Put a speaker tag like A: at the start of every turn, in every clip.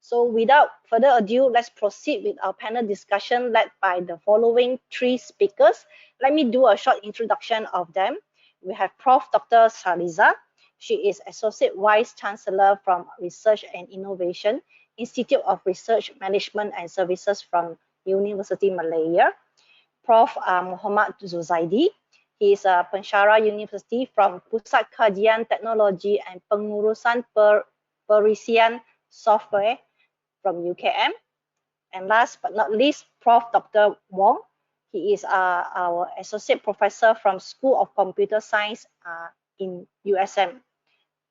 A: So without further ado, let's proceed with our panel discussion led by the following three speakers. Let me do a short introduction of them. We have Prof. Dr. Shaliza. She is Associate Vice Chancellor from Research and Innovation, Institute of Research Management and Services from University Malaya. Prof. Muhammad Zuzaidi. He is a Pensyara University from Pusat Kajian Teknologi and Pengurusan Perisian Software from UKM. And last but not least, Prof. Dr. Wong. He is our Associate Professor from School of Computer Science in USM.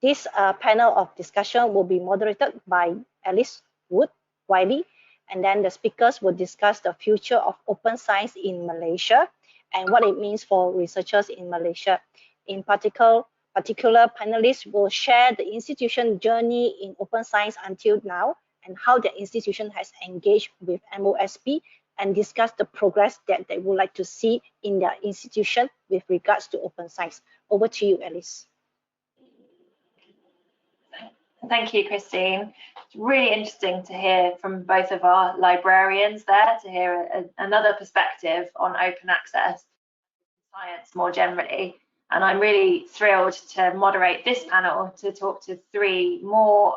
A: This panel of discussion will be moderated by Alice Wood Wiley, and then the speakers will discuss the future of open science in Malaysia and what it means for researchers in Malaysia. In particular, panelists will share the institution journey in open science until now and how the institution has engaged with MOSP and discuss the progress that they would like to see in their institution with regards to open science. Over to you, Alice.
B: Thank you, Christine. It's really interesting to hear from both of our librarians there, to hear another perspective on open access science more generally. And I'm really thrilled to moderate this panel to talk to three more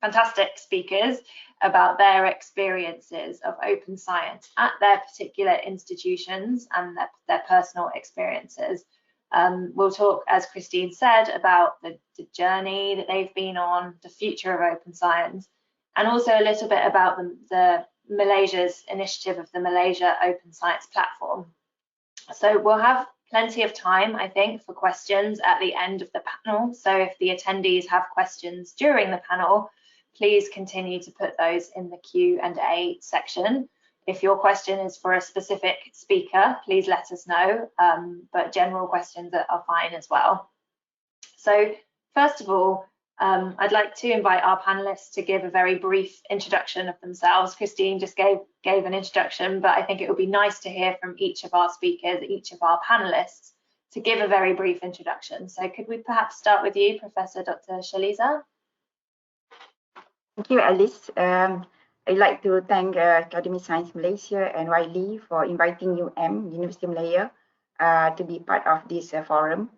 B: fantastic speakers about their experiences of open science at their particular institutions and their personal experiences. We'll talk, as Christine said, about the journey that they've been on, the future of open science, and also a little bit about the Malaysia's initiative of the Malaysia Open Science Platform. So we'll have plenty of time, I think, for questions at the end of the panel. So if the attendees have questions during the panel, please continue to put those in the Q&A section. If your question is for a specific speaker, please let us know, but general questions are fine as well. So first of all, I'd like to invite our panelists to give a very brief introduction of themselves. Christine just gave an introduction, but I think it would be nice to hear from each of our speakers, each of our panelists, to give a very brief introduction. So could we perhaps start with you, Professor Dr. Shaliza?
C: Thank you, Alice. I'd like to thank Academy Science Malaysia and Wiley for inviting University of Malaya, to be part of this forum.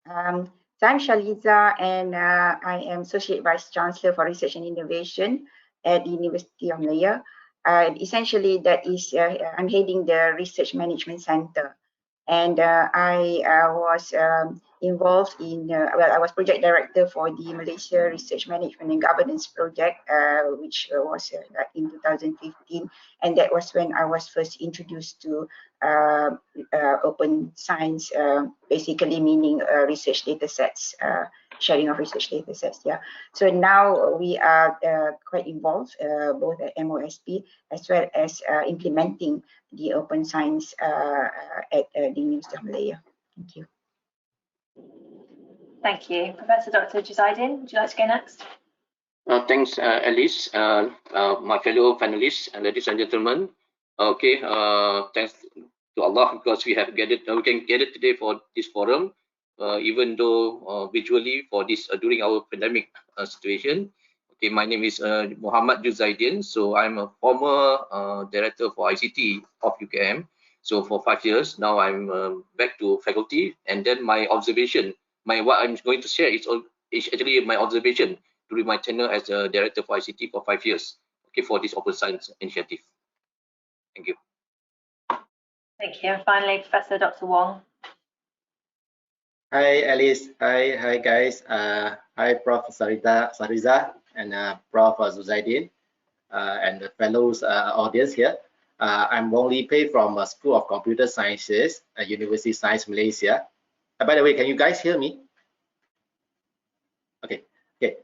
C: So I'm Shaliza, and I am Associate Vice Chancellor for Research and Innovation at the University of Malaya. Essentially, that is, I'm heading the Research Management Center. And I was involved in, well, I was project director for the Malaysia Research Management and Governance Project, which was in 2015. And that was when I was first introduced to open science, basically meaning research data sets, sharing of research data sets. Yeah. So now we are quite involved, both at MOSP as well as implementing the open science at the University of Malaya. Thank you.
B: Thank you. Professor Dr. Juzaidin, would you like to go next?
D: Thanks, Alice. My fellow panelists, ladies and gentlemen. Okay, thanks to Allah because we have gathered, we can gather today for this forum, even though virtually for this during our pandemic situation. Okay, my name is Muhammad Juzaidin. So I'm a former director for ICT of UKM. So for 5 years now, I'm back to faculty, and then my observation, what I'm going to share is actually my observation during my tenure as a director for ICT for 5 years. Okay, for this open science initiative. Thank you.
B: Thank you. And finally, Professor Dr. Wong.
E: Hi, Alice. Hi, guys. Hi, Prof. Shaliza and Prof. Zuzaidin and the fellows audience here. I'm Wong Lee Pei from School of Computer Sciences at University of Science Malaysia. By the way, can you guys hear me? Okay.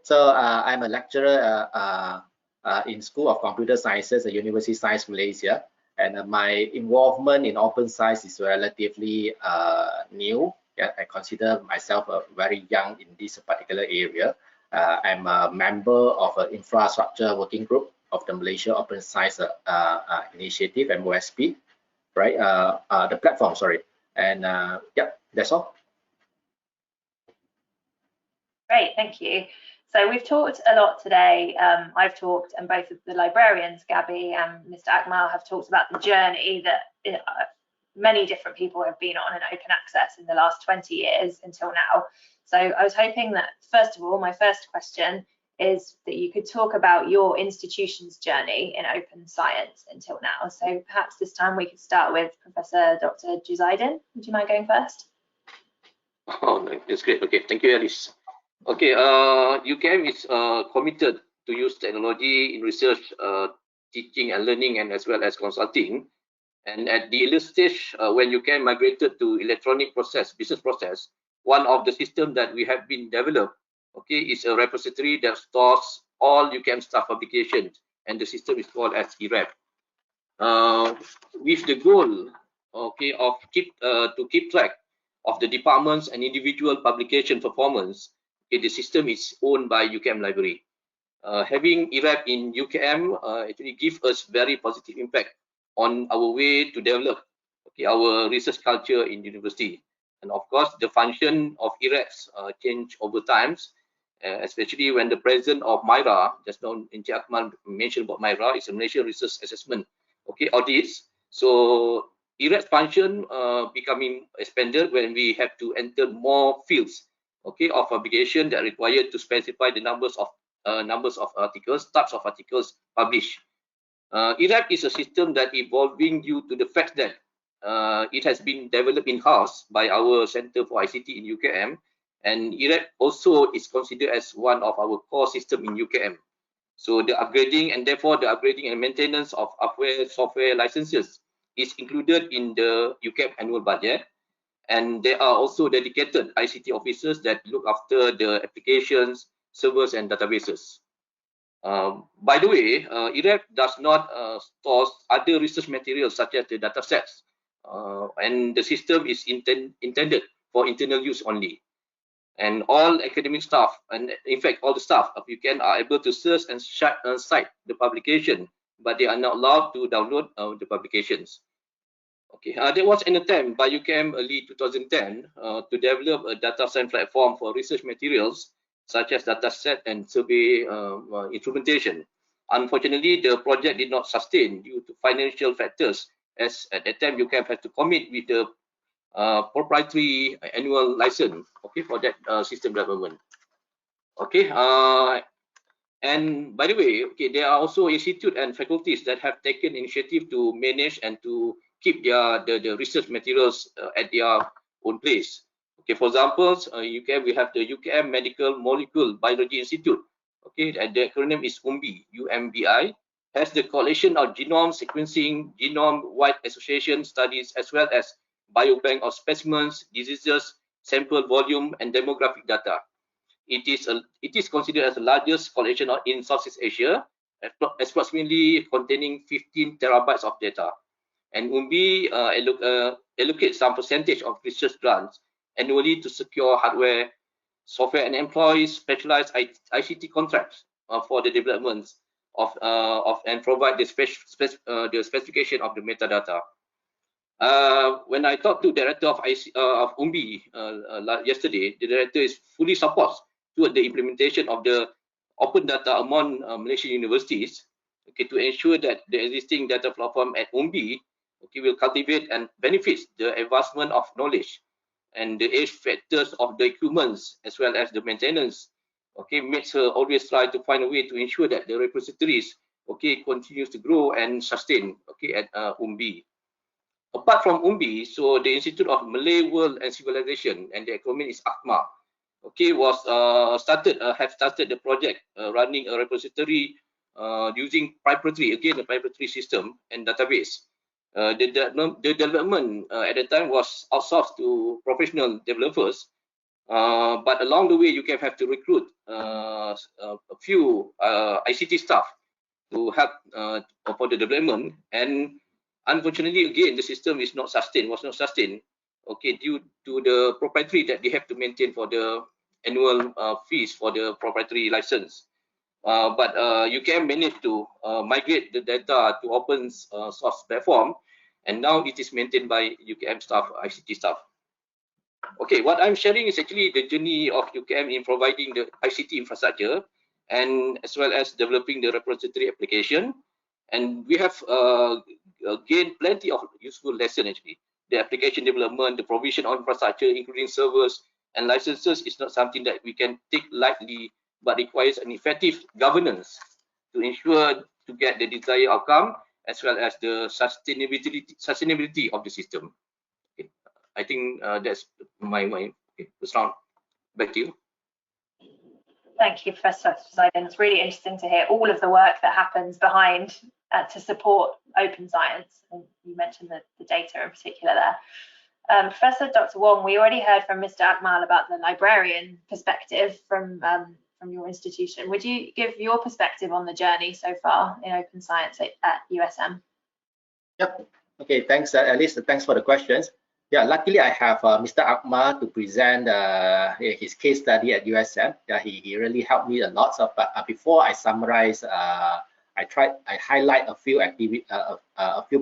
E: So I'm a lecturer in School of Computer Sciences at University of Science Malaysia, and my involvement in open science is relatively new. Yeah, I consider myself very young in this particular area. I'm a member of an infrastructure working group of the Malaysia Open Science Initiative, MOSP, right? The platform, sorry. And yeah, that's all.
B: Great, thank you. So we've talked a lot today. I've talked, and both of the librarians, Gabby and Mr. Akmal, have talked about the journey that many different people have been on in open access in the last 20 years until now. So I was hoping that, first of all, my first question is that you could talk about your institution's journey in open science until now. So perhaps this time we could start with Professor Dr. Juzaidin. Would you mind going first?
D: Oh, that's great. Okay, thank you, Alice. Okay, UKM is committed to use technology in research, teaching and learning, and as well as consulting. And at the early stage, when UKM migrated to electronic business process, one of the systems that we have been developed, okay, is a repository that stores all UKM staff publications, and the system is called as ERAP. With the goal, okay, of to keep track of the departments and individual publication performance, okay, the system is owned by UKM Library. Having ERAP in UKM actually gives us very positive impact on our way to develop, okay, our research culture in university. And of course, the function of ERAPs change over times, especially when the president of MIRA, just now Encik Akmal mentioned about MIRA, is a Malaysian Research Assessment, okay, audits. So ERAP's function becoming expanded when we have to enter more fields, okay, of publication that are required to specify the numbers of articles, types of articles published. ERAP is a system that evolving due to the fact that it has been developed in-house by our Center for ICT in UKM, and ERAP also is considered as one of our core system in UKM. So the upgrading and maintenance of hardware software licenses is included in the UKM annual budget, and there are also dedicated ICT officers that look after the applications, servers, and databases. By the way, ERAP does not store other research materials such as the data sets, and the system is intended for internal use only. And all academic staff, and in fact all the staff of UKM, are able to search and cite the publication, but they are not allowed to download the publications. Okay, there was an attempt by UKM early 2010 to develop a data science platform for research materials such as dataset and survey instrumentation. Unfortunately, the project did not sustain due to financial factors, as at that time UKM had to commit with the proprietary annual license, okay, for that system development. Okay, and by the way, okay, there are also institutes and faculties that have taken initiative to manage and to keep the research materials at their own place. Okay, for example, we have the UKM Medical Molecular Biology Institute. Okay, and the acronym is UMBI, UMBI, has the collection of genome sequencing, genome-wide association studies, as well as biobank of specimens, diseases, sample volume, and demographic data. It is considered as the largest collection in Southeast Asia, approximately containing 15 terabytes of data. And UMBI allocates some percentage of research grants annually to secure hardware, software, and employs specialized ICT contracts for the development of and provide the specification of the metadata. When I talked to the director of UMBI yesterday, the director is fully supports toward the implementation of the open data among Malaysian universities, okay, to ensure that the existing data platform at UMBI, okay, will cultivate and benefits the advancement of knowledge and the age factors of the equipments as well as the maintenance. Okay, makes her always try to find a way to ensure that the repositories, okay, continues to grow and sustain, okay, at UMBI. Apart from UMBI, so the Institute of Malay World and Civilization, and the acronym is ACMA, okay, have started the project running a repository using a proprietary system and database. The development at the time was outsourced to professional developers, but along the way you can have to recruit a few ICT staff to help for the development. And unfortunately, again, the system was not sustained, okay, due to the proprietary that they have to maintain for the annual fees for the proprietary license. But UKM managed to migrate the data to open source platform, and now it is maintained by UKM staff, ICT staff. Okay, what I'm sharing is actually the journey of UKM in providing the ICT infrastructure and as well as developing the repository application. And we have gained plenty of useful lessons actually. The application development, the provision of infrastructure, including servers and licenses, is not something that we can take lightly, but requires an effective governance to ensure to get the desired outcome as well as the sustainability of the system. Okay. I think that's my okay, first round. Back to you.
B: Thank you, Professor Poseidon. It's really interesting to hear all of the work that happens behind to support open science. And you mentioned the data in particular there. Professor Dr. Wong, we already heard from Mr. Akmal about the librarian perspective from your institution. Would you give your perspective on the journey so far in open science at USM?
E: Yep. Okay, thanks, Alice. Thanks for the questions. Yeah, luckily I have Mr. Akmal to present his case study at USM. Yeah, he really helped me a lot. So, but before I summarize, I highlight a few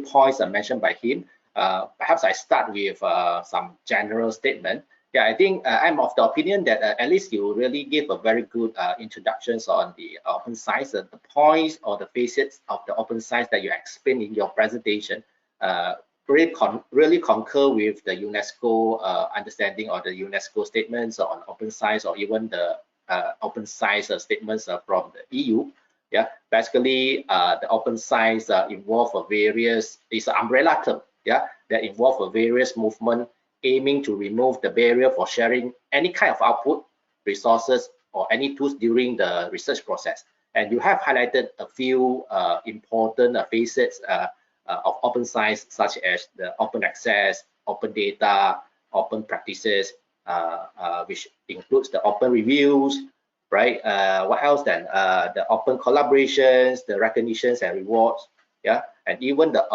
E: points mentioned by him. Perhaps I start with some general statement. Yeah, I think I'm of the opinion that at least you really give a very good introductions on the open science, the points or the facets of the open science that you explained in your presentation. Really concur with the UNESCO understanding or the UNESCO statements on open science or even the open science statements from the EU. Yeah, basically the open science involve various, it's an umbrella term, yeah, that involve various movement aiming to remove the barrier for sharing any kind of output, resources, or any tools during the research process. And you have highlighted a few important facets of open science, such as the open access, open data, open practices, which includes the open reviews, right? What else then? The open collaborations, the recognitions and rewards, yeah, and even the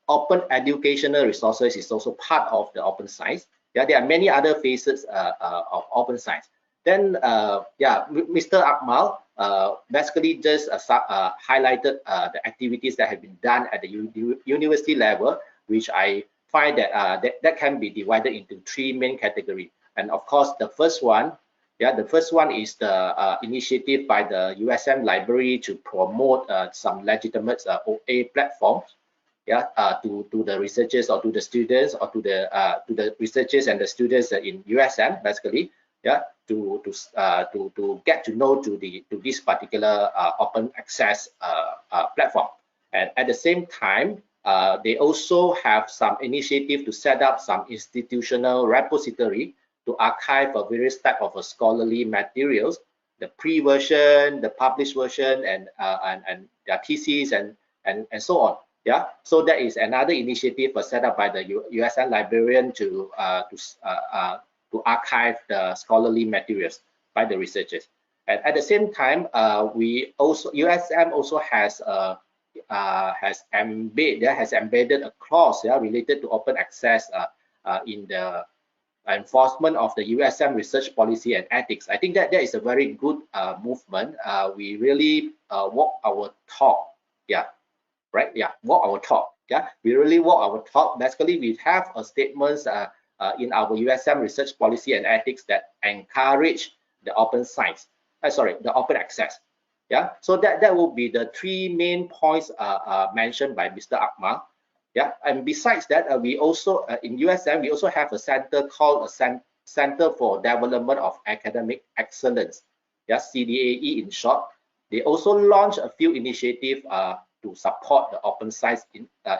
E: open educational resources is also part of the open science. Yeah, there are many other facets of open science. Then, yeah, Mr. Akmal basically just highlighted the activities that have been done at the university level, which I find that that can be divided into three main categories. And of course, the first one, yeah, the first one is the initiative by the USM Library to promote some legitimate OA platforms, yeah, to the researchers or to the students or to the researchers and the students in USM, basically, yeah, to get to know to this particular open access platform. And at the same time, they also have some initiative to set up some institutional repository to archive various type of scholarly materials, the pre-version, the published version, and their theses and so on. Yeah, so that is another initiative set up by the USM Librarian to archive the scholarly materials by the researchers. And at the same time, USM also has embedded a clause, yeah, related to open access in the enforcement of the USM research policy and ethics. I think that is a very good movement. We really walk our talk, yeah, right? Yeah, walk our talk. Yeah, we really walk our talk. Basically, we have a statements in our USM research policy and ethics that encourage the open science. The open access. Yeah, so that will be the three main points mentioned by Mr. Akmal. Yeah, and besides that, we also in USM we also have a center called a Center for Development of Academic Excellence. Yeah, CDAE in short. They also launched a few initiatives to support the open science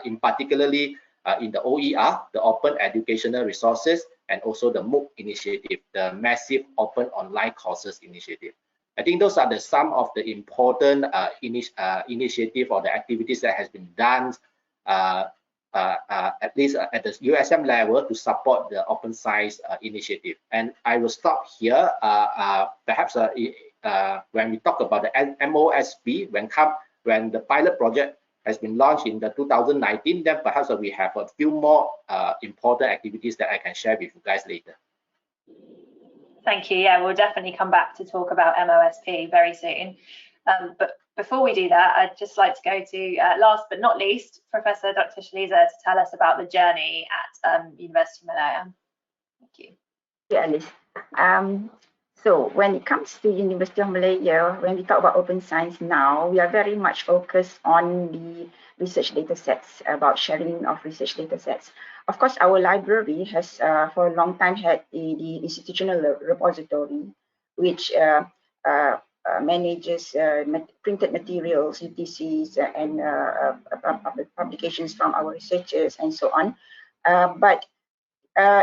E: in particularly in the OER, the Open Educational Resources, and also the MOOC initiative, the Massive Open Online Courses initiative. I think those are some of the important initiative or the activities that has been done at least at the USM level to support the open science initiative. And I will stop here. Perhaps when we talk about the MOSP, when the pilot project has been launched in the 2019, then perhaps we have a few more important activities that I can share with you guys later.
B: Thank you. Yeah, we'll definitely come back to talk about MOSP very soon. But before we do that, I'd just like to go to, last but not least, Professor Dr. Shaliza to tell us about the journey at University of Malaya. Thank you.
C: Alice. So when it comes to University of Malaya, when we talk about open science now, we are very much focused on the research data sets, about sharing of research data sets. Of course, our library has for a long time had the institutional repository, which manages printed materials, UTCs, and publications from our researchers and so on. But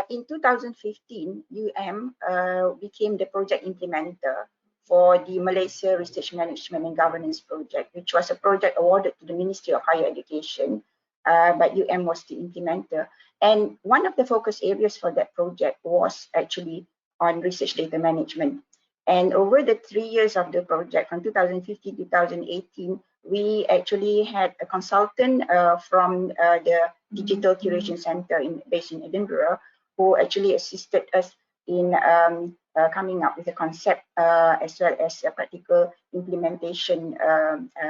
C: in 2015, became the project implementer for the Malaysia Research Management and Governance Project, which was a project awarded to the Ministry of Higher Education, but was the implementer. And one of the focus areas for that project was actually on research data management. And over the 3 years of the project, from 2015 to 2018, we actually had a consultant from the Digital Curation Center based in Edinburgh, who actually assisted us in coming up with a concept as well as a practical implementation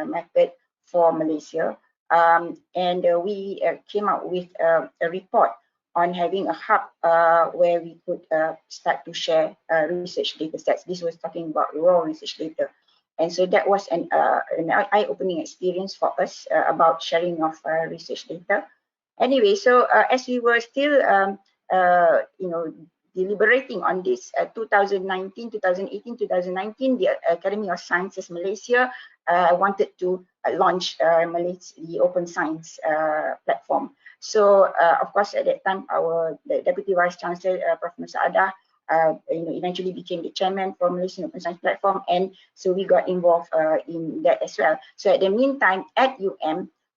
C: method for Malaysia. And we came out with a report on having a hub where we could start to share research data sets. This was talking about raw research data. And so that was an eye-opening experience for us about sharing of research data. Anyway, so as we were still, deliberating on this, 2019, 2018, 2019, the Academy of Sciences Malaysia wanted to launch the Open Science platform. So, of course, at that time, the Deputy Vice Chancellor, Prof. Musaadah, eventually became the chairman for Malaysian Open Science Platform, and so we got involved in that as well. So at the meantime, at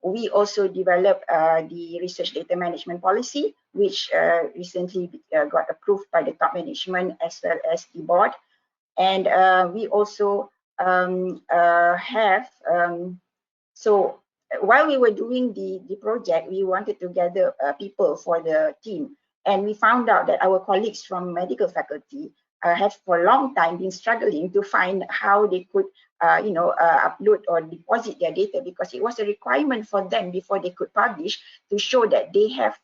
C: we also developed the research data management policy, which recently got approved by the top management as well as the board. And we also so while we were doing the project, we wanted to gather people for the team. And we found out that our colleagues from medical faculty have for a long time been struggling to find how they could upload or deposit their data, because it was a requirement for them before they could publish to show that they have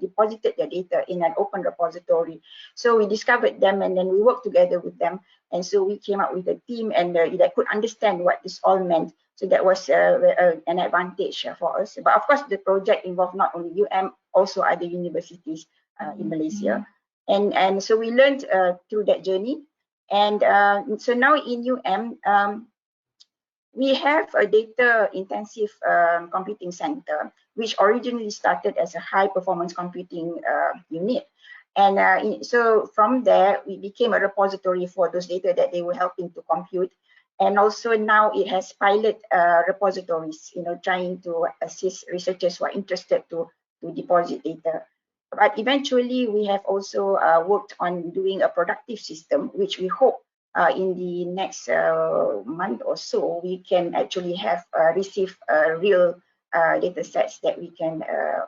C: deposited their data in an open repository. So we discovered them, and then we worked together with them. And so we came up with a team and that could understand what this all meant. So that was an advantage for us. But of course, the project involved not only also other universities in Malaysia. And so we learned through that journey. And so now in we have a data intensive computing center, which originally started as a high performance computing unit. And so from there, we became a repository for those data that they were helping to compute. And also now it has pilot repositories, trying to assist researchers who are interested to deposit data. But eventually, we have also worked on doing a productive system, which we hope in the next month or so, we can actually have receive real data sets that we can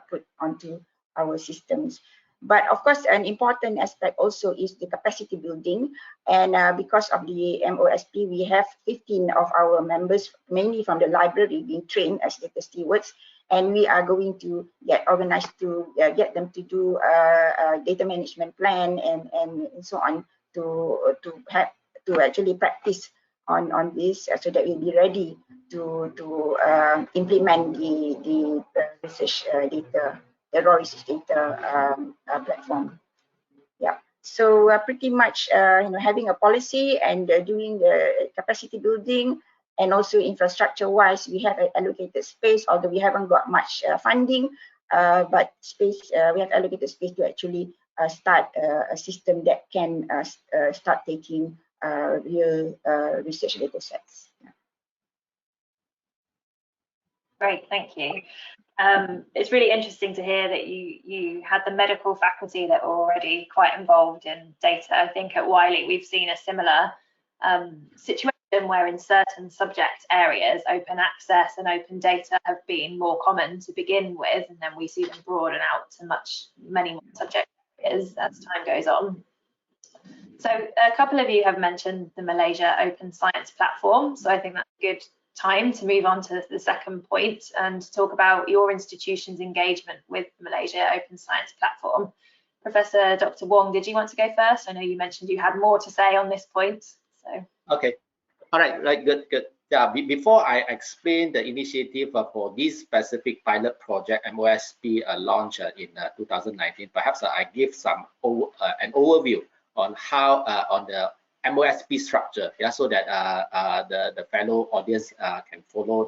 C: put onto our systems. But of course, an important aspect also is the capacity building. And because of the MOSP, we have 15 of our members, mainly from the library, being trained as data stewards. And we are going to get organized to get them to do a data management plan and so on to actually practice on this, so that we'll be ready to implement the research data, the raw research data platform. Yeah. So pretty much, having a policy and doing the capacity building, and also infrastructure-wise, we have allocated space, although we haven't got much funding, but space, we have allocated space to actually start a system that can start taking real research data sets. Yeah.
B: Great, thank you. It's really interesting to hear that you had the medical faculty that were already quite involved in data. I think at Wiley we've seen a similar situation where in certain subject areas, open access and open data have been more common to begin with, and then we see them broaden out to many more subject areas as time goes on. So a couple of you have mentioned the Malaysia Open Science Platform, so I think that's a good time to move on to the second point and talk about your institution's engagement with the Malaysia Open Science Platform. Professor Dr. Wong, did you want to go first? I know you mentioned you had more to say on this point. So.
E: Okay. All right. Right. Good. Good. Yeah. Before I explain the initiative for this specific pilot project MOSP launch in 2019, perhaps I give some an overview on how on the MOSP structure, yeah, so that the fellow audience can follow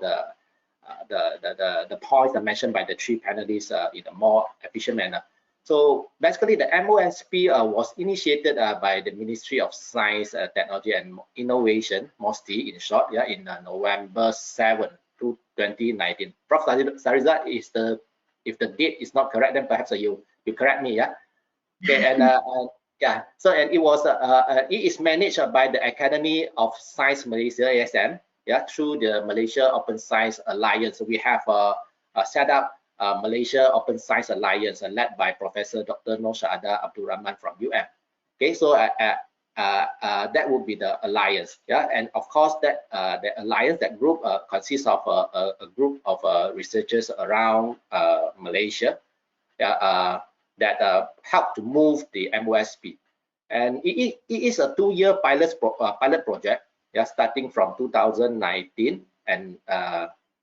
E: the points mentioned by the three panelists in a more efficient manner. So basically, the MOSP was initiated by the Ministry of Science, Technology and Innovation, MOSTI in short, yeah, in November 7, 2019. Prof. Sariza, if the date is not correct, then perhaps you correct me, yeah. Okay, and yeah, so and it is managed by the Academy of Science Malaysia (ASM), yeah, through the Malaysia Open Science Alliance. So we have set up Malaysia Open Science Alliance led by Professor Dr. Nur Syahada Abdul Rahman from Okay, so that would be the alliance, yeah, and of course that the alliance, that group consists of a group of researchers around Malaysia, yeah, that help to move the MOSP, and it is a 2-year pilot project, yeah, starting from 2019, and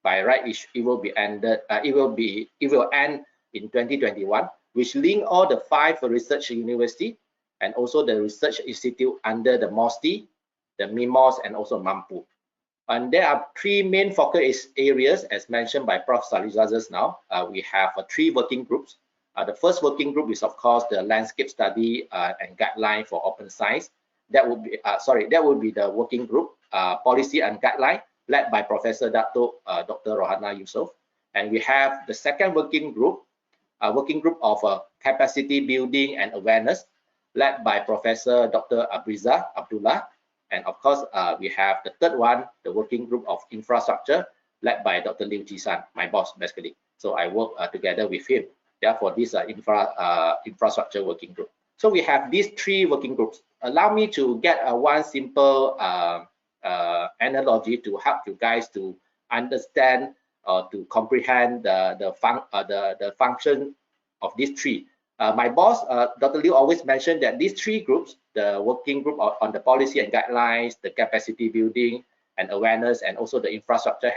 E: by right it will be ended. It will end in 2021, which link all the 5 research university and also the research institute under the MOSTI, the MIMOS, and also MAMPU. And there are 3 main focus areas, as mentioned by Prof. Saliza just now. We have 3 working groups. The first working group is, of course, the landscape study and guideline for open science. That would be the working group policy and guideline, led by Professor Dr. Rohana Yusof. And we have the second working group of capacity building and awareness, led by Professor Dr. Abriza Abdullah. And of course, we have the third one, the working group of infrastructure, led by Dr. Liu Jisan, my boss, basically. So I work together with him, yeah, for this infrastructure working group. So we have these 3 working groups. Allow me to get one simple analogy to help you guys to understand or to comprehend the function of these 3. My boss, Dr. Liu, always mentioned that these 3 groups, the working group on the policy and guidelines, the capacity building and awareness, and also the infrastructure,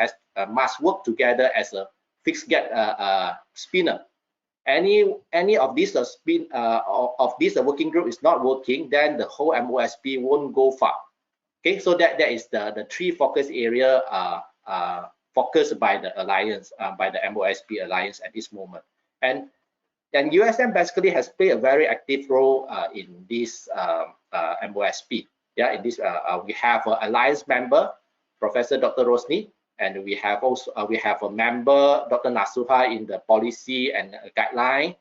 E: must work together as a fixed gate spinner. Any of these working group is not working, then the whole MOSP won't go far. Okay, so that is the 3 focus area focused by the alliance, by the MOSP alliance at this moment. And USM basically has played a very active role in this MOSP. Yeah, in this we have an alliance member, Professor Dr. Rosni, and we have also a member, Dr. Nasuha, in the policy and guideline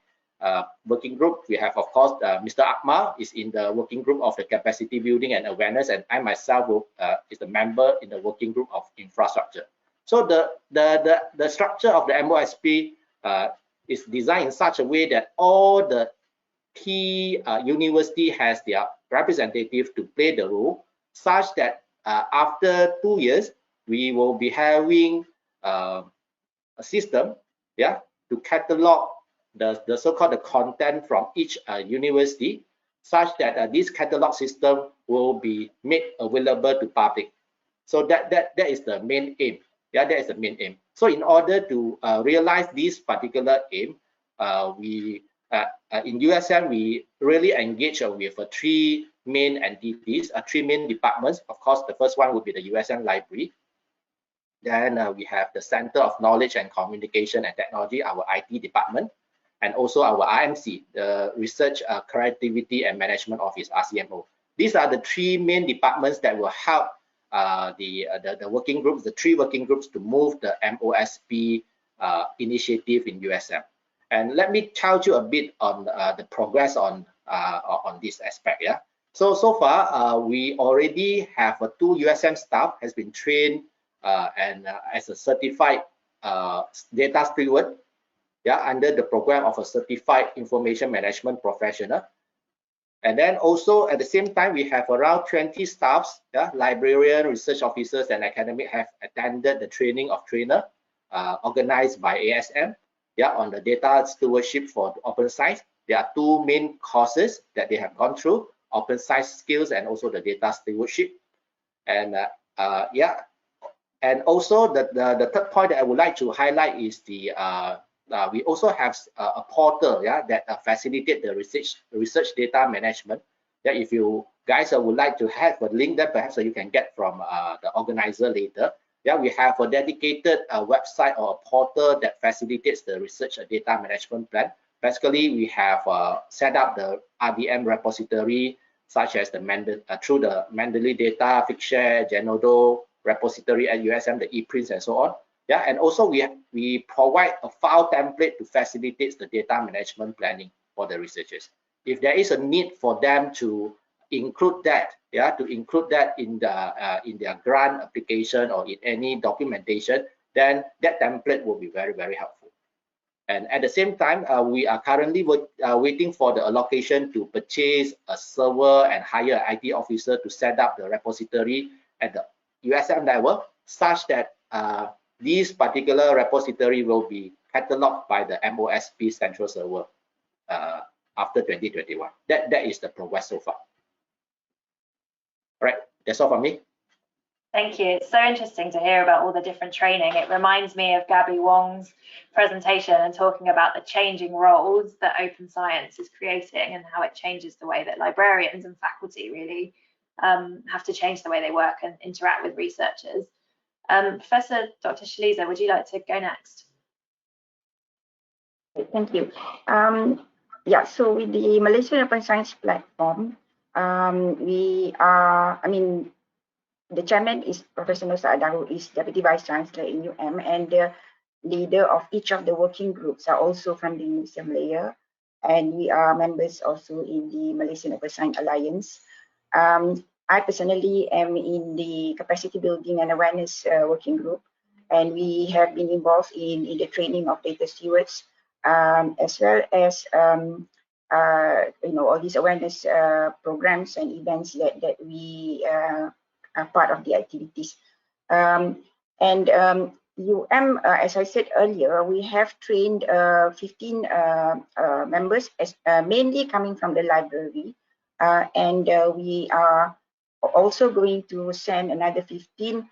E: working group. We have, of course, Mr. Akmal is in the working group of the capacity building and awareness, and I myself is a member in the working group of infrastructure. So the structure of the MOSP is designed in such a way that all the key university has their representative to play the role, such that after 2 years we will be having a system, yeah, to catalog the so-called the content from each university, such that this catalog system will be made available to public. So that is the main aim. Yeah, that is the main aim. So in order to realize this particular aim, we in USM we really engage with 3 main entities, 3 main departments. Of course, the first one would be the USM Library. Then we have the Center of Knowledge and Communication and Technology, our IT department, and also our RMC, the Research, Creativity and Management Office, RCMO. These are the 3 main departments that will help the working groups, the 3 working groups, to move the MOSP initiative in USM. And let me tell you a bit on the progress on this aspect. Yeah. So far we already have 2 USM staff has been trained and as a certified data steward, yeah, under the program of a certified information management professional. And then also at the same time, we have around 20 staffs, yeah, librarian, research officers, and academic have attended the training of trainer organized by ASM, yeah, on the data stewardship for open science. there are two main courses that they have gone through: open science skills and also the data stewardship. And yeah, and also the third point that I would like to highlight is the we also have a portal, yeah, that facilitate the research data management. That if you guys would like to have a link that perhaps you can get from the organizer later. Yeah, we have a dedicated website or a portal that facilitates the research data management plan. Basically, we have set up the RDM repository, such as the through the Mendeley data, Figshare, Genodo repository at USM, the ePrints and so on. Yeah, and also we provide a file template to facilitate the data management planning for the researchers. If there is a need for them to include that, yeah, to include that in their grant application or in any documentation, then that template will be very, very helpful. And at the same time, we are currently waiting for the allocation to purchase a server and hire an IT officer to set up the repository at the USM level, such that this particular repository will be cataloged by the MOSP central server after 2021. That is the progress so far. All right, that's all from me.
B: Thank you. It's so interesting to hear about all the different training. It reminds me of Gabby Wong's presentation and talking about the changing roles that open science is creating and how it changes the way that librarians and faculty really have to change the way they work and interact with researchers. Professor Dr. Shaliza, would you like to go next?
C: Thank you. Yeah, so with the Malaysian Open Science Platform, we are, the chairman is Professor Nur Saadar, who is Deputy Vice Chancellor in and the leader of each of the working groups are also from the University of Malaya, and we are members also in the Malaysian Open Science Alliance. I personally am in the capacity building and awareness working group, and we have been involved in the training of data stewards, as well as all these awareness programs and events that we are part of the activities. As I said earlier, we have trained 15 members, mainly coming from the library, and we are also going to send another 15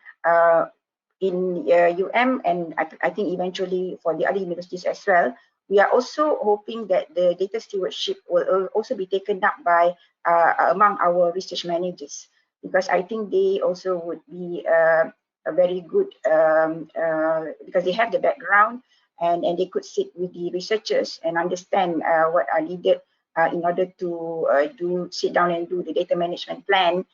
C: in and I think eventually for the other universities as well. We are also hoping that the data stewardship will also be taken up by among our research managers, because I think they also would be a very good, because they have the background and they could sit with the researchers and understand what are needed in order to sit down and do the data management plan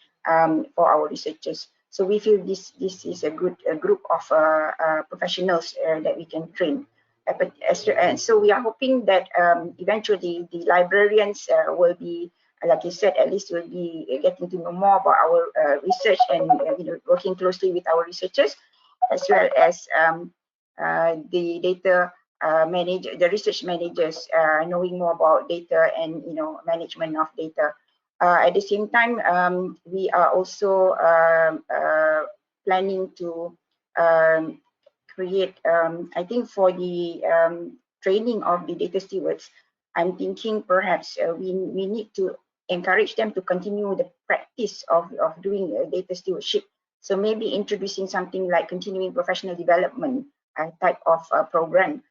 C: for our researchers. So we feel this is a good group of professionals that we can train. And so we are hoping that eventually the librarians will be, like you said, at least will be getting to know more about our research and working closely with our researchers, as well as the data the research managers knowing more about data and management of data. At the same time, we are also planning to create, I think for the training of the data stewards, I'm thinking perhaps we need to encourage them to continue the practice of doing data stewardship. So maybe introducing something like continuing professional development type of program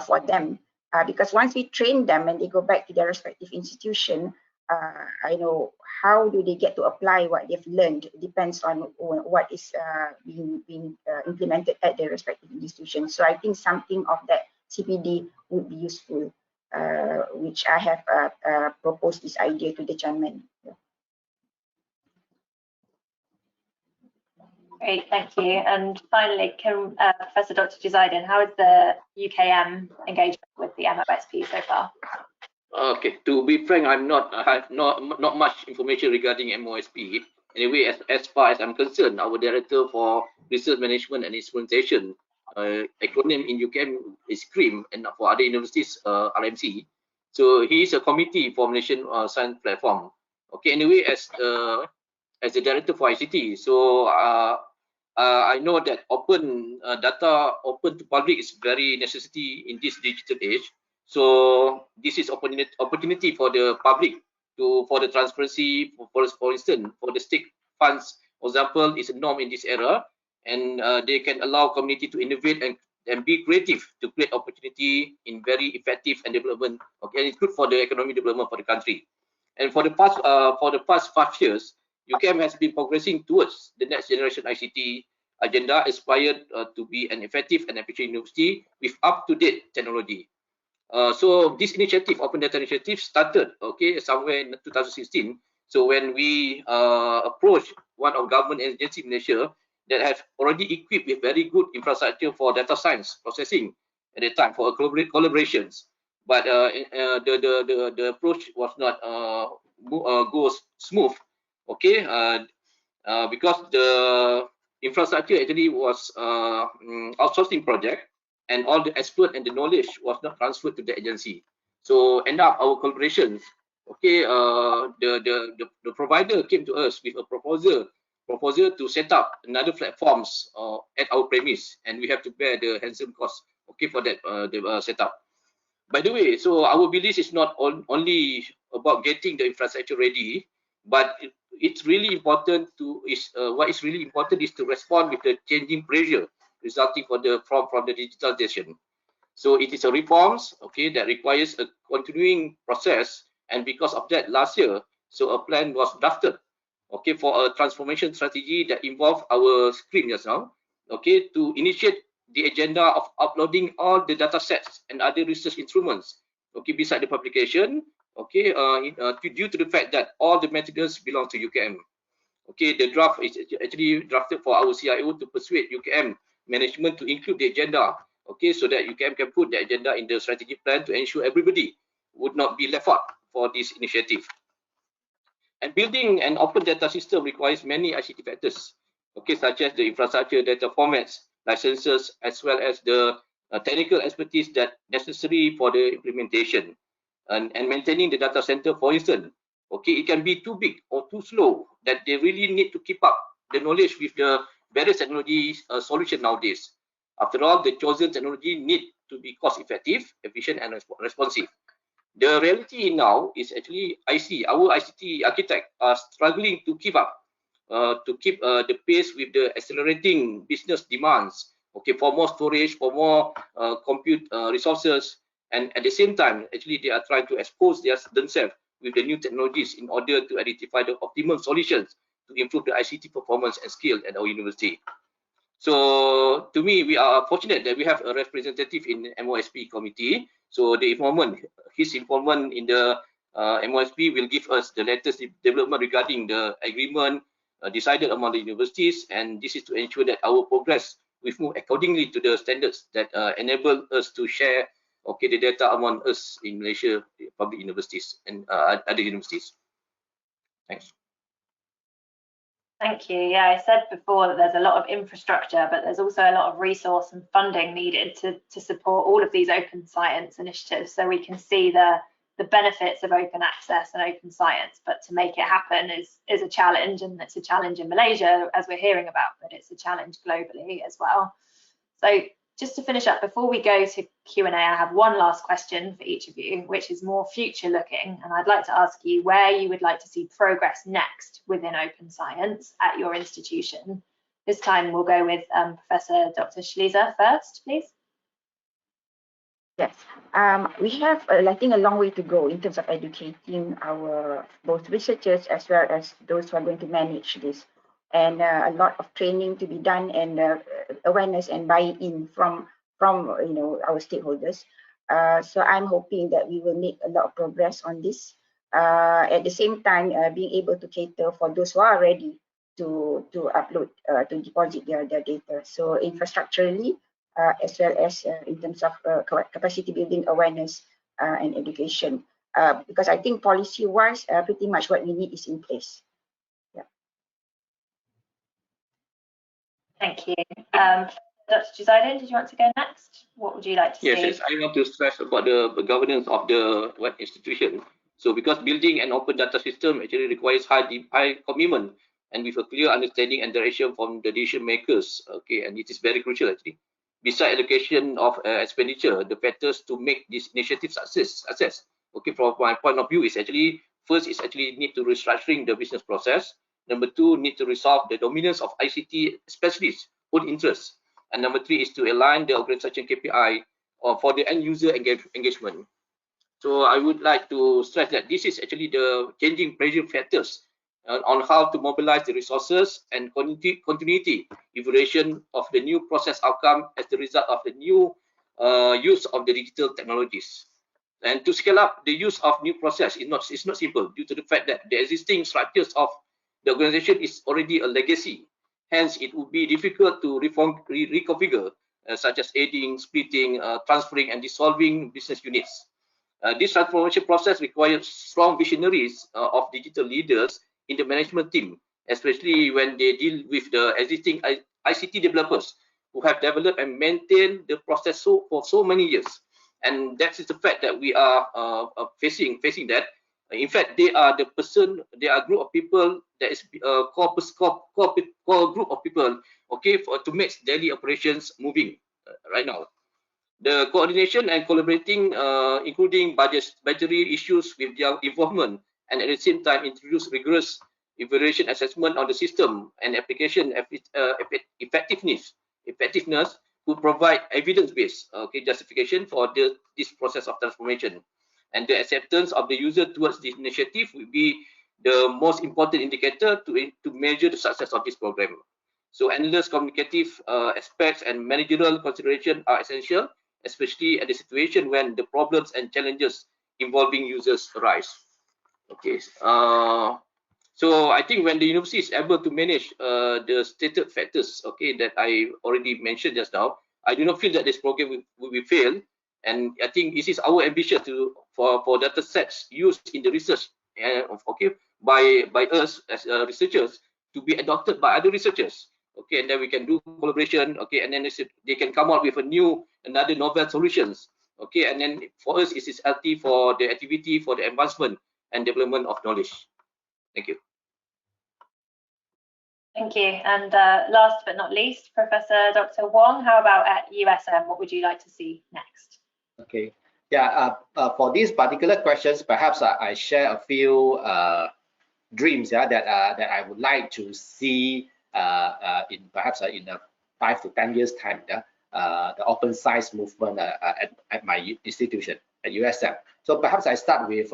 C: for them. Because once we train them and they go back to their respective institution, I know how do they get to apply what they've learned. It depends on what is being implemented at their respective institutions. So I think something of that CPD would be useful, which I have proposed this idea to the chairman. Yeah.
B: Great, thank you. And finally, can Professor Dr. Juzaidin, how is the UKM engagement with the MOSP so far?
D: Okay, to be frank, I have not much information regarding MOSP. Anyway, as far as I'm concerned, our director for research management and instrumentation, acronym in UKM is CRIM, and for other universities, RMC. So he is a committee for Malaysian Science Platform. Okay, anyway, as the director for ICT, so I know that open data, open to public is very necessity in this digital age. So this is opportunity for the public for the transparency. For instance, for the state funds, for example, is a norm in this era, and they can allow community to innovate and be creative to create opportunity in very effective and development. Okay, and it's good for the economic development for the country. And for the past 5 years, UKM has been progressing towards the next generation ICT agenda, aspired to be an effective and efficient university with up-to-date technology. So this initiative, Open Data Initiative, started somewhere in 2016. So when we approached one of government agency in Malaysia that have already equipped with very good infrastructure for data science processing at the time for collaborations, but the approach was not go smooth. Because the infrastructure actually was outsourcing project, and all the expert and the knowledge was not transferred to the agency. So end up our collaborations. The provider came to us with a proposal to set up another platforms at our premise, and we have to bear the handsome cost for that setup. By the way, so our belief is not only about getting the infrastructure ready, but it's really important what is really important is to respond with the changing pressure resulting from the digitalization. So it is a reforms that requires a continuing process, and because of that, last year, so a plan was drafted for a transformation strategy that involved our screen just now, to initiate the agenda of uploading all the data sets and other research instruments beside the publication, due to the fact that all the materials belong to UKM. The draft is actually drafted for our CIO to persuade UKM management to include the agenda, so that UKM can put the agenda in the strategic plan to ensure everybody would not be left out for this initiative. And building an open data system requires many ICT factors, such as the infrastructure, data formats, licenses, as well as the technical expertise that necessary for the implementation. And maintaining the data center, for instance, it can be too big or too slow, that they really need to keep up the knowledge with the various technology solution nowadays. After all, the chosen technology need to be cost effective, efficient, and responsive. The reality now is actually our ICT architect are struggling to keep up, the pace with the accelerating business demands. For more storage, for more compute resources, and at the same time, actually they are trying to expose themselves with the new technologies in order to identify the optimal solutions to improve the ICT performance and skill at our university. So to me, we are fortunate that we have a representative in the MOSP committee. So his involvement in the MOSP will give us the latest development regarding the agreement decided among the universities, and this is to ensure that our progress will move accordingly to the standards that enable us to share the data among us in Malaysia, public universities and other universities. Thanks.
B: Thank you. Yeah, I said before that there's a lot of infrastructure, but there's also a lot of resource and funding needed to support all of these open science initiatives, so we can see the benefits of open access and open science. But to make it happen is a challenge, and it's a challenge in Malaysia, as we're hearing about, but it's a challenge globally as well. So just to finish up, before we go to Q&A, I have one last question for each of you, which is more future looking. And I'd like to ask you where you would like to see progress next within open science at your institution. This time we'll go with Professor Dr. Schlieser first, please.
C: Yes, we have, I think, a long way to go in terms of educating our both researchers as well as those who are going to manage this. And a lot of training to be done, and awareness and buy-in from our stakeholders. So I'm hoping that we will make a lot of progress on this. At the same time, being able to cater for those who are ready to upload, to deposit their data. So infrastructurally, as well as in terms of capacity building, awareness, and education. Because I think policy-wise, pretty much what we need is in place.
B: Thank you. Dr. Juzaidin, did you want to go next? What would you like to see?
D: Yes, I want to stress about the governance of the institution. So because building an open data system actually requires high commitment and with a clear understanding and direction from the decision makers. And it is very crucial actually. Besides allocation of expenditure, the factors to make this initiative success. Okay, from my point of view, is actually first is actually need to restructuring the business process. Number two, need to resolve the dominance of ICT specialists' own interests. And number three is to align the organization KPI for the end user engagement. So I would like to stress that this is actually the changing pressure factors on how to mobilize the resources and continuity evaluation of the new process outcome as the result of the new use of the digital technologies. And to scale up the use of new process is not simple due to the fact that the existing structures of the organization is already a legacy. Hence, it would be difficult to reconfigure, such as adding, splitting, transferring, and dissolving business units. This transformation process requires strong visionaries of digital leaders in the management team, especially when they deal with the existing ICT developers who have developed and maintained the process for so many years. And that is the fact that we are facing that. In fact, they are a group of people that is a core group of people, okay, to make daily operations moving right now. The coordination and collaborating, including budgetary issues with their involvement, and at the same time introduce rigorous evaluation assessment on the system and application effectiveness to provide evidence-based justification for this process of transformation. And the acceptance of the user towards this initiative will be the most important indicator to measure the success of this program. So endless communicative aspects and managerial consideration are essential, especially at the situation when the problems and challenges involving users arise. Okay, so I think when the university is able to manage the stated factors, okay, that I already mentioned just now, I do not feel that this program will fail. And I think this is our ambition for data sets used in the research, okay, by us as researchers to be adopted by other researchers. Okay, and then we can do collaboration. Okay, and then they can come up with another novel solutions. Okay, and then for us, it is healthy for the activity, for the advancement and development of knowledge. Thank you.
B: Thank you. And last but not least, Professor Dr. Wong, how about at USM? What would you like to see next?
E: Okay. Yeah. For these particular questions, perhaps I share a few dreams. Yeah, that I would like to see in perhaps in 5 to 10 years time. Yeah, the open science movement at my institution at USM. So perhaps I start with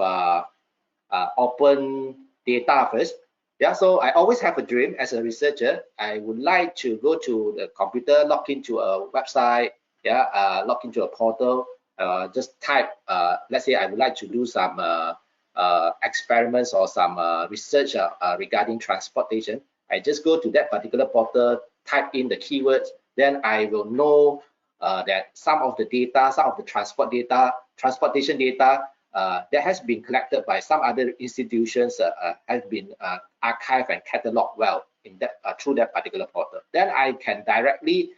E: open data first. Yeah, so I always have a dream as a researcher. I would like to go to the computer, log into a website, yeah, log into a portal, just type, let's say I would like to do some experiments or some research regarding transportation. I just go to that particular portal, type in the keywords, then I will know that some of the data, some of the transportation data that has been collected by some other institutions has been archived and cataloged well in that through that particular portal. Then I can directly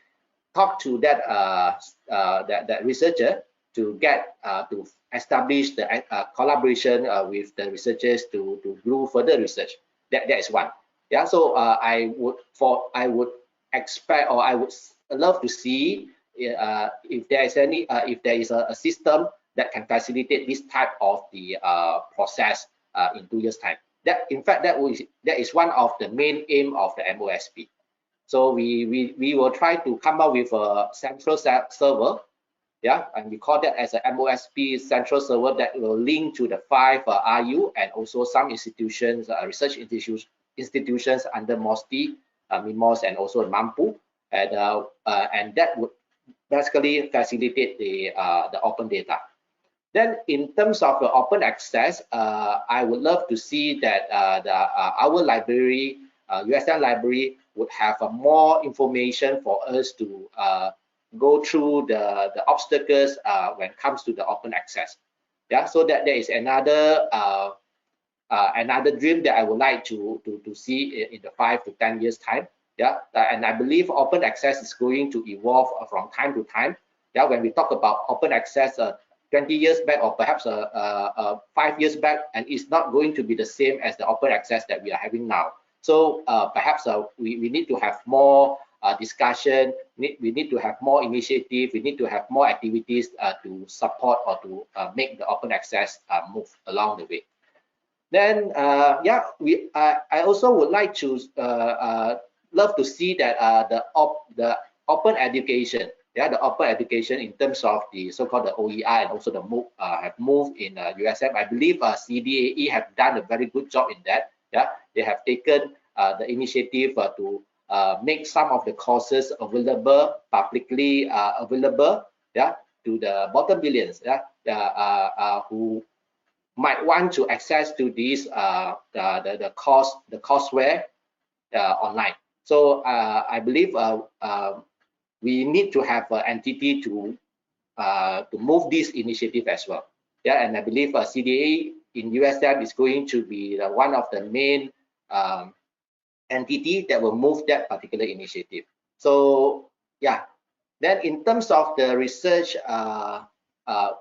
E: talk to that researcher to get to establish the collaboration with the researchers to do further research. That is one. Yeah. So I would expect, or I would love to see if there is any if there is a system that can facilitate this type of the process in 2 years' time. That, in fact, that is one of the main aim of the MOSP. So we will try to come up with a central server, yeah, and we call that as a MOSP central server that will link to the 5 RU and also some institutions, research institutions under MOSTI, MIMOS, and also MAMPU, and that would basically facilitate the open data. Then, in terms of open access, I would love to see that our library, USM library, would have more information for us to go through the obstacles when it comes to the open access. Yeah, so that there is another dream that I would like to see in the 5 to 10 years time. Yeah, and I believe open access is going to evolve from time to time. Yeah, when we talk about open access 20 years back, or perhaps 5 years back, and it's not going to be the same as the open access that we are having now. So perhaps we need to have more discussion. We need to have more initiative. We need to have more activities to support or to make the open access move along the way. Then, I also would like to love to see that the open education, the open education in terms of the so-called the OER and also the MOOC have moved in USM. I believe CDAE have done a very good job in that. They have taken the initiative to make some of the courses available, publicly available, to the bottom billions, who might want to access to these the courseware online. So I believe we need to have an entity to move this initiative as well. And I believe CDA in USM is going to be one of the main entity that will move that particular initiative. So then in terms of the research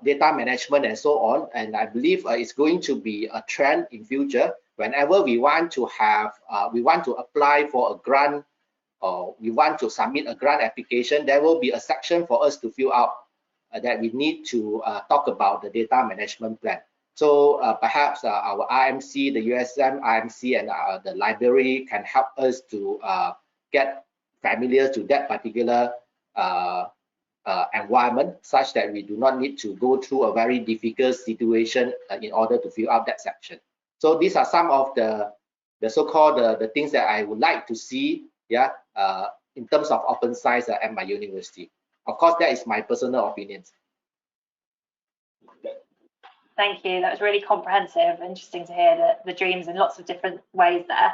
E: data management and so on, and I believe it's going to be a trend in future. Whenever we want to have, we want to apply for a grant or we want to submit a grant application, there will be a section for us to fill out that we need to talk about the data management plan. So perhaps our RMC, the USM RMC, and the library can help us to get familiar to that particular environment, such that we do not need to go through a very difficult situation in order to fill out that section. So these are some of the so-called the things that I would like to see, in terms of open science at my university. Of course, that is my personal opinions.
B: Thank you. That was really comprehensive. Interesting to hear the dreams in lots of different ways there.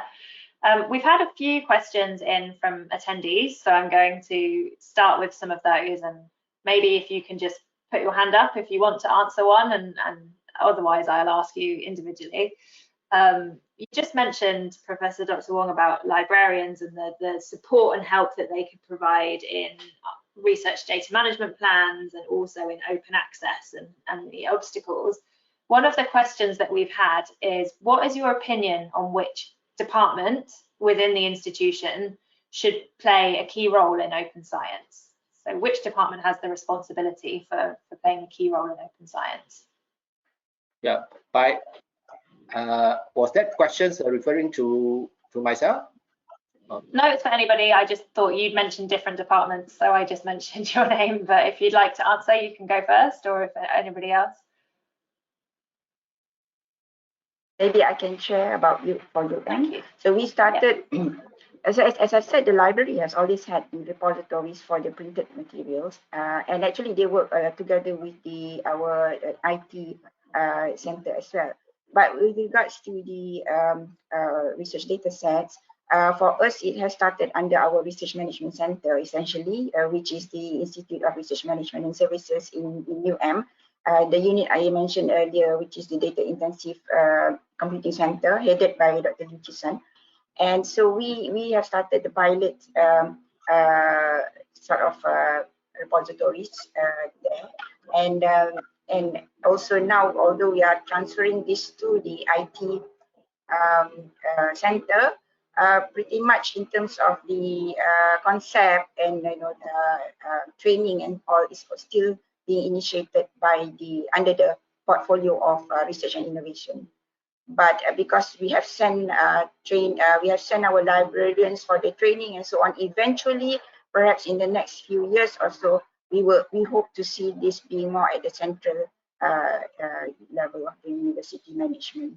B: We've had a few questions in from attendees, so I'm going to start with some of those, and maybe if you can just put your hand up if you want to answer one, and otherwise I'll ask you individually. You just mentioned, Professor Dr. Wong, about librarians and the support and help that they could provide in research data management plans and also in open access and the obstacles. One of the questions that we've had is, what is your opinion on which department within the institution should play a key role in open science? So which department has the responsibility for playing a key role in open science?
E: Was that question referring to myself?
B: No, it's for anybody. I just thought you'd mentioned different departments, so I just mentioned your name. But if you'd like to answer, you can go first, or if anybody else.
C: Maybe I can share about for UM. So we started, as I said, the library has always had repositories for the printed materials, and actually they work together with our IT center as well. But with regards to the research data sets, for us, it has started under our Research Management Center, essentially, which is the Institute of Research Management and Services in UM. The unit I mentioned earlier, which is the Data Intensive Computing Center, headed by Dr. Liu Chisan. And so we have started the pilot sort of repositories there. And also now, although we are transferring this to the IT center, pretty much in terms of the concept and training and all is still being initiated by under the portfolio of research and innovation. But because we have sent our librarians for the training and so on, eventually, perhaps in the next few years or so, we hope to see this being more at the central level of the university management.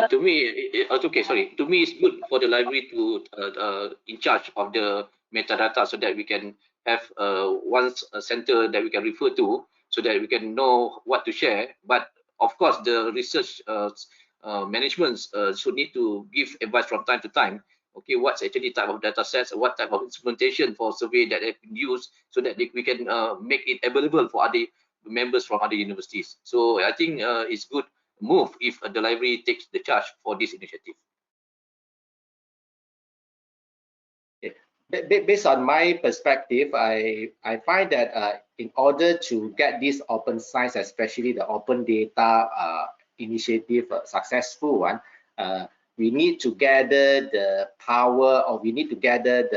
D: To me, To me, it's good for the library to in charge of the metadata, so that we can have one center that we can refer to, so that we can know what to share. But of course, the research management should need to give advice from time to time. Okay, what's actually type of data sets, what type of instrumentation for survey that have been used, so that we can make it available for other members from other universities. So I think it's good move if the library takes the charge for this initiative.
E: Based on my perspective, I find that in order to get this open science, especially the open data initiative successful one, we need to gather the power, or we need to gather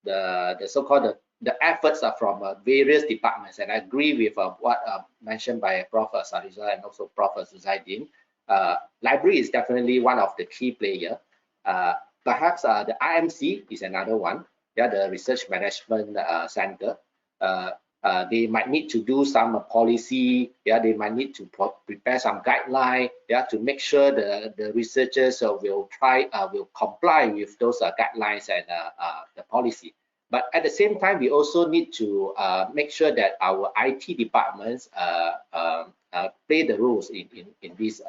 E: the so-called the efforts are from various departments. And I agree with what mentioned by Prof. Sariza and also Prof. Zuzaidin. Library is definitely one of the key players. Perhaps the IMC is another one. Yeah, the Research Management Center. They might need to do some policy. Yeah, they might need to prepare some guideline. Yeah, to make sure the researchers will comply with those guidelines and the policy. But at the same time, we also need to make sure that our IT departments play the roles in this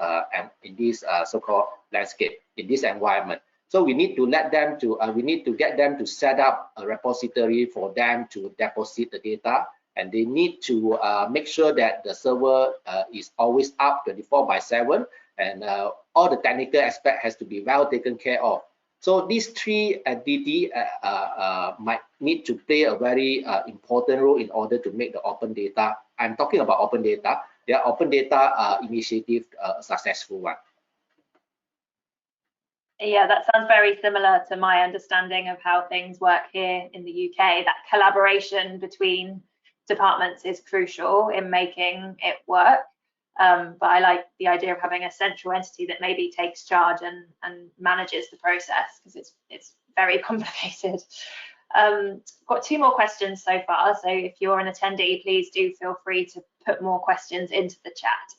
E: so-called landscape, in this environment. So we need to let them to we need to get them to set up a repository for them to deposit the data, and they need to make sure that the server is always up 24/7, and all the technical aspect has to be well taken care of. So these three entities might need to play a very important role in order to make the open data. I'm talking about open data. Yeah, open data initiative a successful one.
B: Yeah, that sounds very similar to my understanding of how things work here in the UK. That collaboration between departments is crucial in making it work. But I like the idea of having a central entity that maybe takes charge and manages the process, because it's very complicated. Got two more questions so far, so if you're an attendee, please do feel free to put more questions into the chat.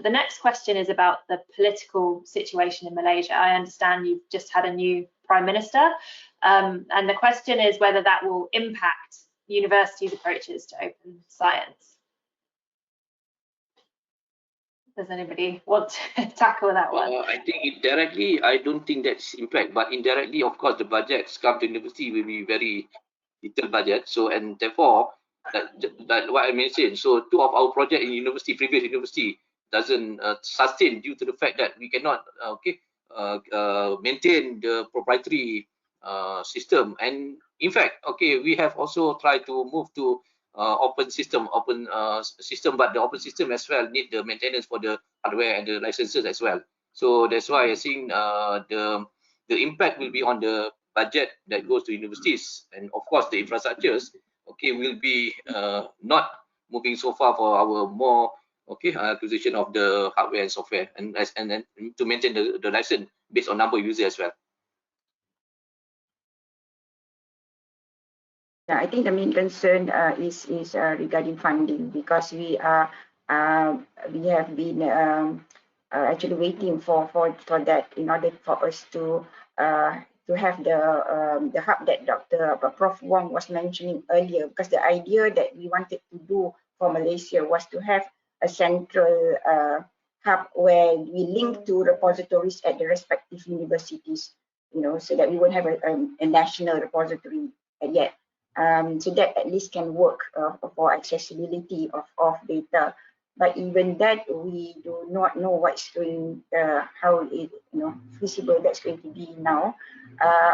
B: The next question is about the political situation in Malaysia. I understand you've just had a new Prime Minister, and the question is whether that will impact universities' approaches to open science. Does anybody want to tackle that one?
D: I think indirectly, I don't think that's impact, but indirectly, of course, the budgets come to university will be very little budget. So, and therefore, that what I mentioned. So, two of our project in university, previous university, doesn't sustain due to the fact that we cannot maintain the proprietary system. And in fact, we have also tried to move to open system, but the open system as well need the maintenance for the hardware and the licenses as well. So that's why I think the impact will be on the budget that goes to universities, and of course the infrastructures will be not moving so far for our more acquisition of the hardware and software, and then to maintain the license based on number of users as well.
C: Yeah, I think the main concern is regarding funding, because we have been actually waiting for that in order for us to have the hub that Dr. Prof. Wong was mentioning earlier, because the idea that we wanted to do for Malaysia was to have a central hub where we link to repositories at the respective universities, so that we won't have a national repository yet. So that at least can work for accessibility of data. But even that, we do not know what's going, how it, feasible that's going to be now.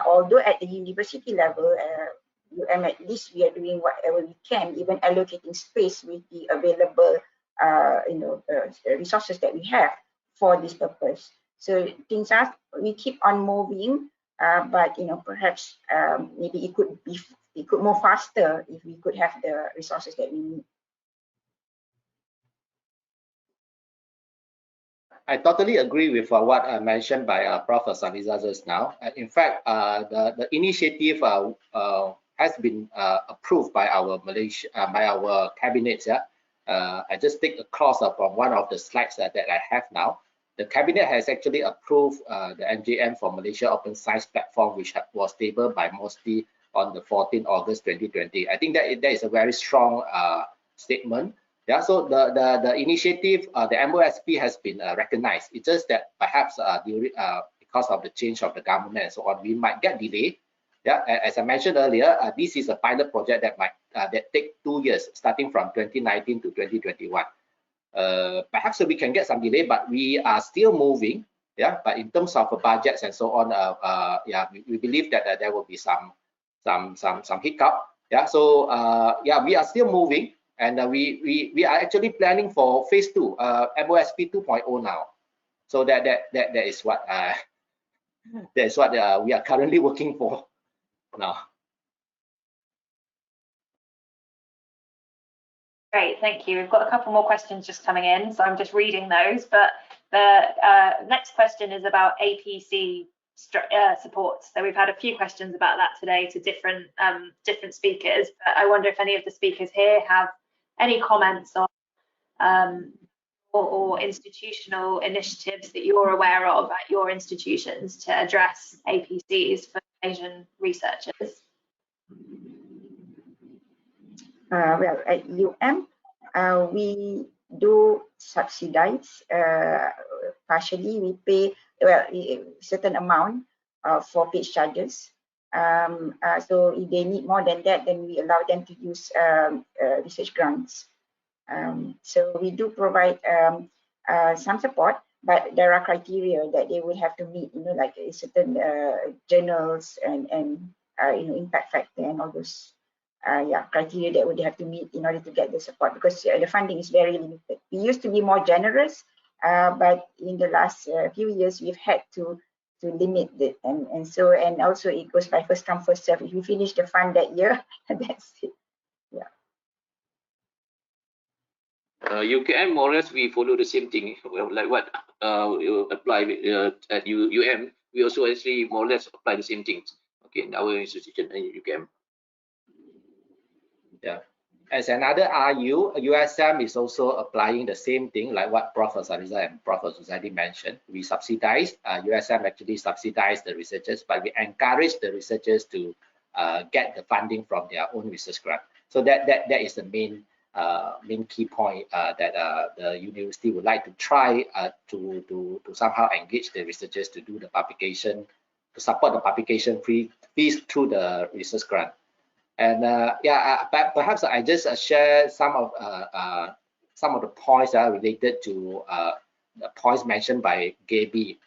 C: Although at the university level, at least we are doing whatever we can, even allocating space with the available, resources that we have for this purpose. So things are, we keep on moving, but perhaps maybe it could move faster if we could have the resources that we need.
E: I totally agree with what mentioned by Prof. Sariza just now. In fact, the initiative has been approved by our cabinet. Yeah, I just take a cross from one of the slides that I have now. The cabinet has actually approved the MJM for Malaysia Open Science Platform, which was tabled by MOSTI on the 14th August 2020. I think that is a very strong statement. Yeah, so the initiative, the MOSP has been recognized. It's just that perhaps because of the change of the government and so on, we might get delayed. Yeah, as I mentioned earlier, this is a pilot project that might that take 2 years, starting from 2019 to 2021. Perhaps we can get some delay, but we are still moving. Yeah, but in terms of budgets and so on, yeah, we believe that there will be some hiccup. Yeah, so yeah, we are still moving. And we are actually planning for phase 2, MOSP 2.0 now. So that is what we are currently working for now.
B: Great, thank you. We've got a couple more questions just coming in, so I'm just reading those. But the next question is about APC support. So we've had a few questions about that today to different speakers. But I wonder if any of the speakers here have any comments on or institutional initiatives that you're aware of at your institutions to address APCs for Asian researchers.
C: Well, at we do subsidize, partially we pay a certain amount for page charges. So if they need more than that, then we allow them to use research grants. So we do provide some support, but there are criteria that they will have to meet, like a certain journals and impact factor and all those criteria that would have to meet in order to get the support, because the funding is very limited. We used to be more generous, but in the last few years we've had to limit it, and also it goes by first come first serve. If you finish the fund that year, that's it.
D: UKM, more or less, we follow the same thing. Well, like what you apply at UM, we also actually more or less apply the same things. Okay, in our institution in UKM.
E: Yeah. As another RU, USM is also applying the same thing like what Prof. Sariza and Prof. Suzadi mentioned. We subsidize, USM actually subsidize the researchers, but we encourage the researchers to get the funding from their own research grant. So that is the main key point that the university would like to try to somehow engage the researchers to do the publication, to support the publication fees through the research grant. And perhaps I just share some of the points related to the points mentioned by Gaby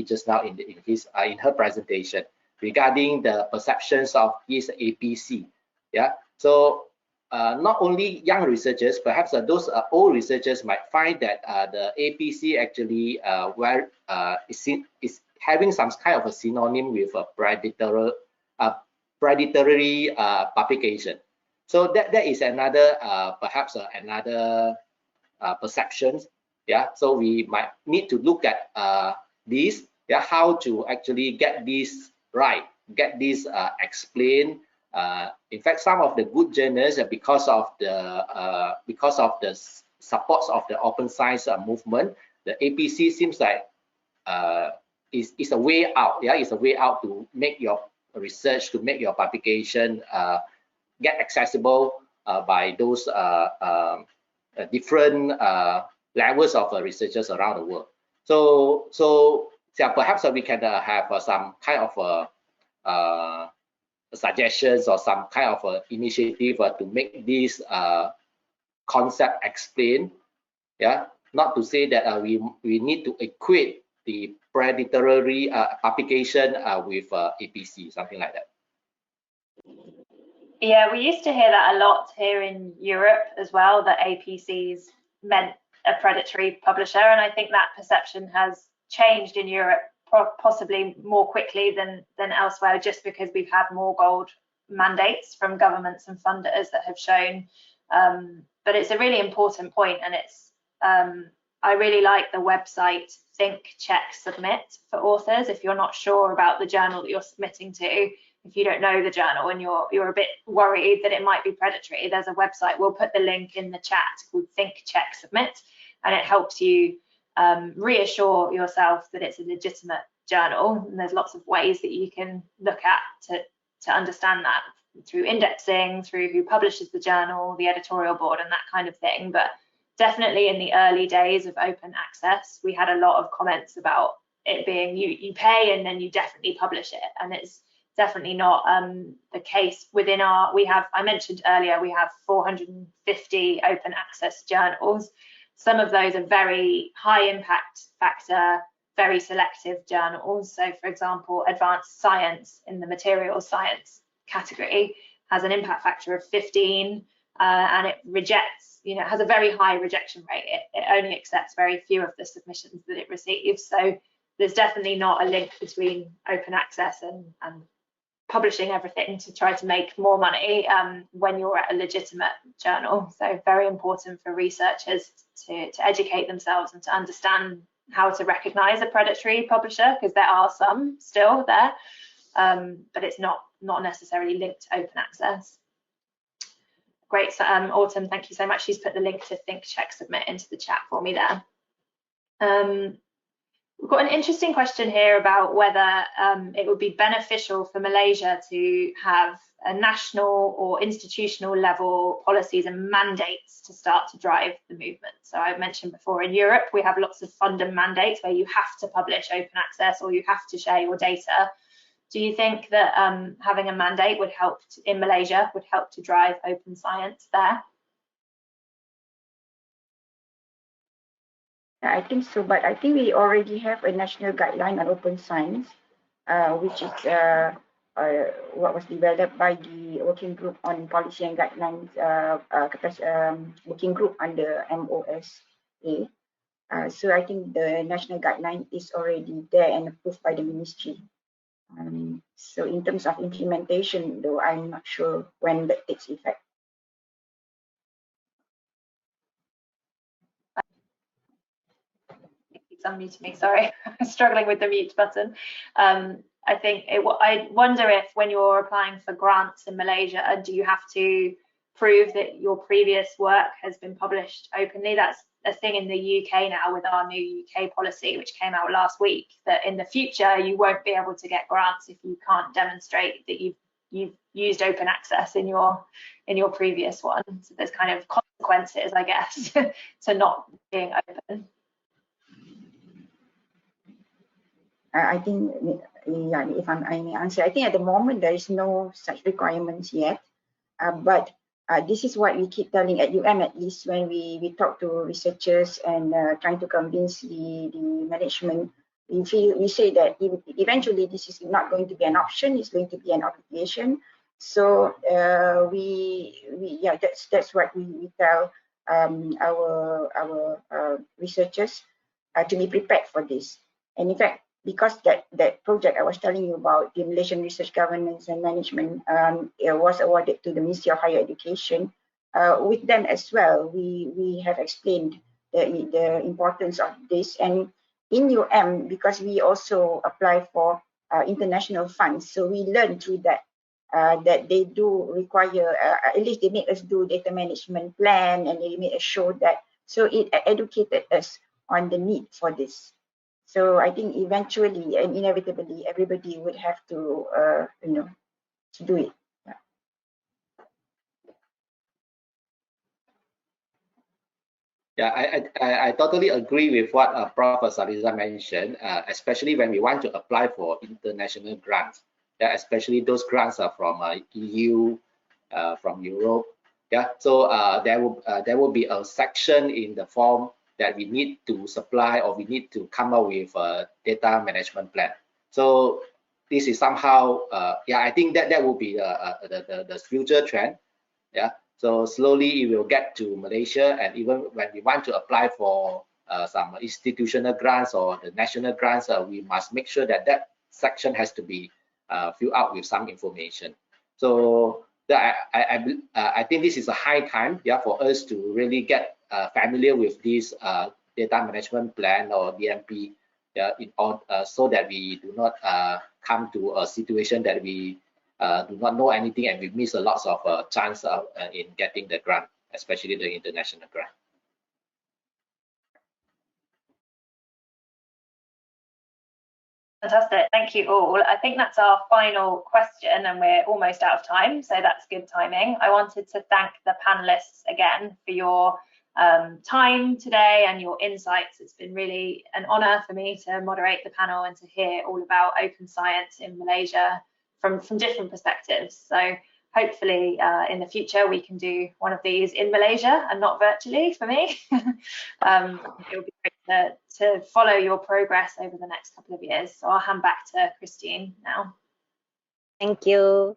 E: just now in her presentation regarding the perceptions of this APC. Yeah, so not only young researchers, perhaps those old researchers might find that the APC actually is having some kind of a synonym with a predatory publication. So that is another perhaps another perception. Yeah, so we might need to look at this. Yeah, how to actually get this right, get this explained. In fact, some of the good journals, because of the supports of the open science movement, the APC seems like is a way out. Yeah, it's a way out to make your research, to make your publication get accessible by those different levels of researchers around the world. So yeah, perhaps we can have some kind of suggestions or some kind of initiative to make this concept explained. Yeah, not to say that we need to equate the predatory publication with APC, something like that.
B: Yeah, we used to hear that a lot here in Europe as well, that APCs meant a predatory publisher, and I think that perception has changed in Europe possibly more quickly than elsewhere, just because we've had more gold mandates from governments and funders that have shown. But it's a really important point, and it's I really like the website Think, Check, Submit for authors. If you're not sure about the journal that you're submitting to, if you don't know the journal and you're a bit worried that it might be predatory, there's a website, we'll put the link in the chat, called Think, Check, Submit, and it helps you reassure yourself that it's a legitimate journal. And there's lots of ways that you can look at to understand that, through indexing, through who publishes the journal, the editorial board, and that kind of thing. But definitely in the early days of open access, we had a lot of comments about it being you pay and then you definitely publish it, and it's definitely not the case within I mentioned earlier, we have 450 open access journals. Some of those are very high impact factor, very selective journals. So for example, Advanced Science in the materials science category has an impact factor of 15. and it rejects, has a very high rejection rate. It only accepts very few of the submissions that it receives. So there's definitely not a link between open access and publishing everything to try to make more money when you're at a legitimate journal. So very important for researchers to educate themselves and to understand how to recognize a predatory publisher, because there are some still there, but it's not necessarily linked to open access. Great, so, Autumn, thank you so much. She's put the link to Think, Check, Submit into the chat for me there. We've got an interesting question here about whether it would be beneficial for Malaysia to have a national or institutional level policies and mandates to start to drive the movement. So I mentioned before, in Europe, we have lots of funding mandates where you have to publish open access or you have to share your data. Do you think that having a mandate would help in Malaysia, would help to drive open science there?
C: I think so, but I think we already have a national guideline on open science, which is what was developed by the working group on policy and guidelines, working group under MOSA. So I think the national guideline is already there and approved by the ministry. So in terms of implementation, though, I'm not sure when that takes effect.
B: It's unmuted me, sorry. I'm struggling with the mute button. I wonder if when you're applying for grants in Malaysia, do you have to prove that your previous work has been published openly? That's a thing in the UK now with our new UK policy, which came out last week, that in the future you won't be able to get grants if you can't demonstrate that you've used open access in your previous one. So there's kind of consequences, I guess, to not being open.
C: I think, yeah, if I may answer, I think at the moment there is no such requirements yet, but this is what we keep telling at at least when we talk to researchers and trying to convince the management. We say that eventually this is not going to be an option; it's going to be an obligation. So that's what we tell our researchers to be prepared for this. And in fact, because that project I was telling you about, the Malaysian Research Governance and Management, it was awarded to the Ministry of Higher Education. With them as well, we have explained the importance of this. And in because we also apply for international funds, so we learned through that that they do require, at least they make us do data management plan, and they make us show that. So it educated us on the need for this. So I think eventually and inevitably everybody would have to, to do it.
E: Yeah, I totally agree with what Prof. Saliza mentioned, especially when we want to apply for international grants. Yeah, especially those grants are from EU, from Europe. Yeah, so there will be a section in the form that we need to supply, or we need to come up with a data management plan. So this is somehow, yeah, I think that will be the future trend. Yeah, so slowly it will get to Malaysia, and even when we want to apply for some institutional grants or the national grants, we must make sure that that section has to be filled out with some information. So I think this is a high time, yeah, for us to really get familiar with this data management plan or DMP, yeah, so that we do not come to a situation that we do not know anything and we miss a lot of chance in getting the grant, especially the international grant.
B: Fantastic, thank you all. I think that's our final question and we're almost out of time, so that's good timing. I wanted to thank the panelists again for your time today and your insights. It's been really an honor for me to moderate the panel and to hear all about open science in Malaysia from different perspectives. So hopefully in the future we can do one of these in Malaysia and not virtually for me. It would be great to follow your progress over the next couple of years. So I'll hand back to Christine now.
A: Thank you.